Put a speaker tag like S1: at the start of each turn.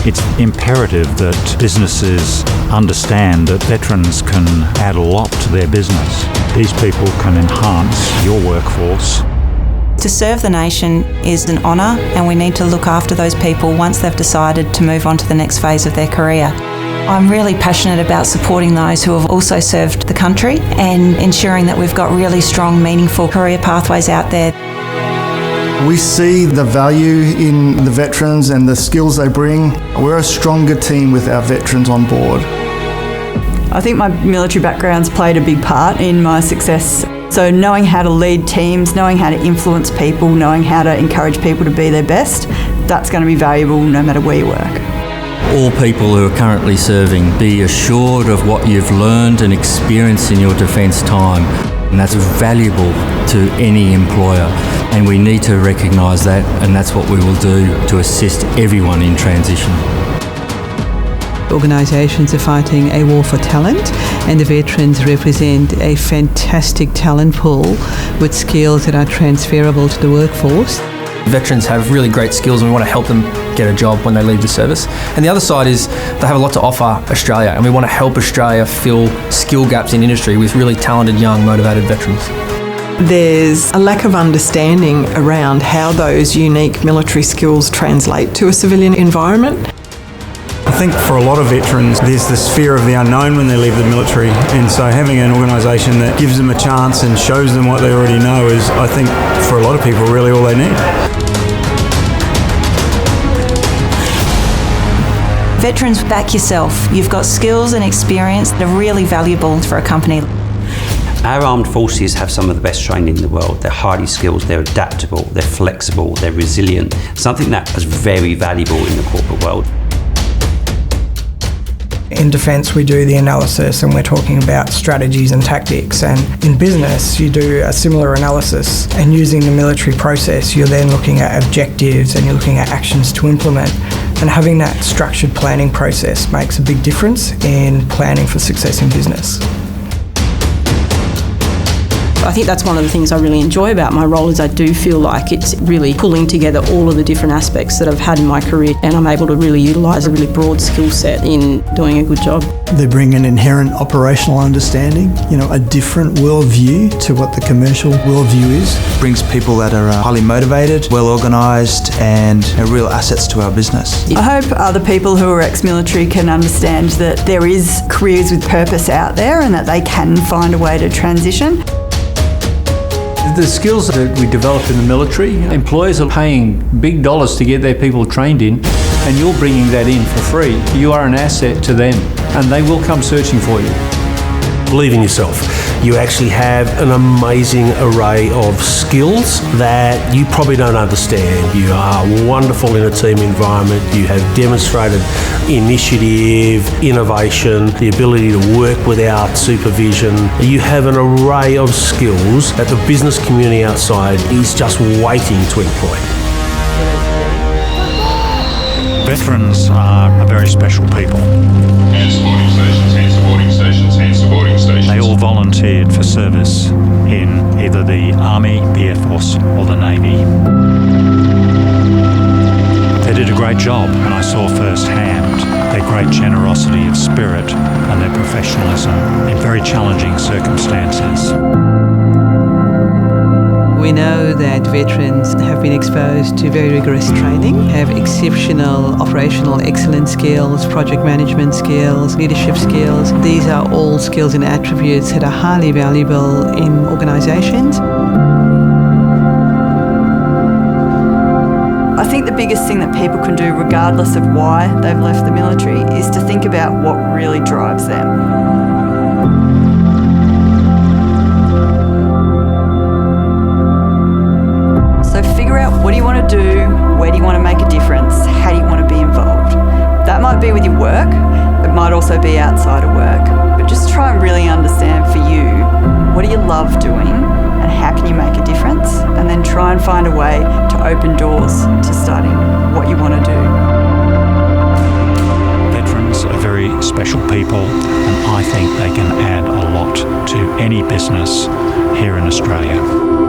S1: It's imperative that businesses understand that veterans can add a lot to their business. These people can enhance your workforce.
S2: To serve the nation is an honour, and we need to look after those people once they've decided to move on to the next phase of their career. I'm really passionate about supporting those who have also served the country and ensuring that we've got really strong, meaningful career pathways out there.
S3: We see the value in the veterans and the skills they bring. We're a stronger team with our veterans on board.
S4: I think my military background's played a big part in my success. So knowing how to lead teams, knowing how to influence people, knowing how to encourage people to be their best, that's going to be valuable no matter where you work.
S5: All people who are currently serving, be assured of what you've learned and experienced in your defence time, and that's valuable to any employer, and we need to recognise that, and that's what we will do to assist everyone in transition.
S6: Organisations are fighting a war for talent, and the veterans represent a fantastic talent pool with skills that are transferable to the workforce.
S7: Veterans have really great skills and we want to help them get a job when they leave the service. And the other side is they have a lot to offer Australia, and we want to help Australia fill skill gaps in industry with really talented, young, motivated veterans.
S8: There's a lack of understanding around how those unique military skills translate to a civilian environment.
S9: I think for a lot of veterans, there's this fear of the unknown when they leave the military, and so having an organisation that gives them a chance and shows them what they already know is, I think, for a lot of people, really all they need.
S2: Veterans, back yourself. You've got skills and experience that are really valuable for a company.
S10: Our armed forces have some of the best training in the world. They're highly skilled, they're adaptable, they're flexible, they're resilient. Something that is very valuable in the corporate world.
S11: In defence, we do the analysis and we're talking about strategies and tactics, and in business you do a similar analysis, and using the military process you're then looking at objectives and you're looking at actions to implement, and having that structured planning process makes a big difference in planning for success in business.
S4: I think that's one of the things I really enjoy about my role is I do feel like it's really pulling together all of the different aspects that I've had in my career, and I'm able to really utilise a really broad skill set in doing a good job.
S12: They bring an inherent operational understanding, a different worldview to what the commercial worldview is.
S13: Brings people that are highly motivated, well organised, and real assets to our business.
S4: I hope other people who are ex-military can understand that there is careers with purpose out there and that they can find a way to transition.
S14: The skills that we develop in the military, employers are paying big dollars to get their people trained in, and you're bringing that in for free. You are an asset to them, and they will come searching for you.
S15: Believe in yourself. You actually have an amazing array of skills that you probably don't understand. You are wonderful in a team environment. You have demonstrated initiative, innovation, the ability to work without supervision. You have an array of skills that the business community outside is just waiting to employ.
S1: Veterans are a very special people.
S16: Hand supporting stations, hand supporting stations, hand supporting stations.
S1: They all volunteered for service in either the Army, the Air Force or the Navy. They did a great job, and I saw firsthand their great generosity of spirit and their professionalism in very challenging circumstances.
S6: We know that veterans have been exposed to very rigorous training, have exceptional operational excellence skills, project management skills, leadership skills. These are all skills and attributes that are highly valuable in organisations.
S4: I think the biggest thing that people can do, regardless of why they've left the military, is to think about what really drives them. What do you want to do? Where do you want to make a difference? How do you want to be involved? That might be with your work, it might also be outside of work, but just try and really understand for you, what do you love doing and how can you make a difference? And then try and find a way to open doors to starting what you want to do.
S1: Veterans are very special people, and I think they can add a lot to any business here in Australia.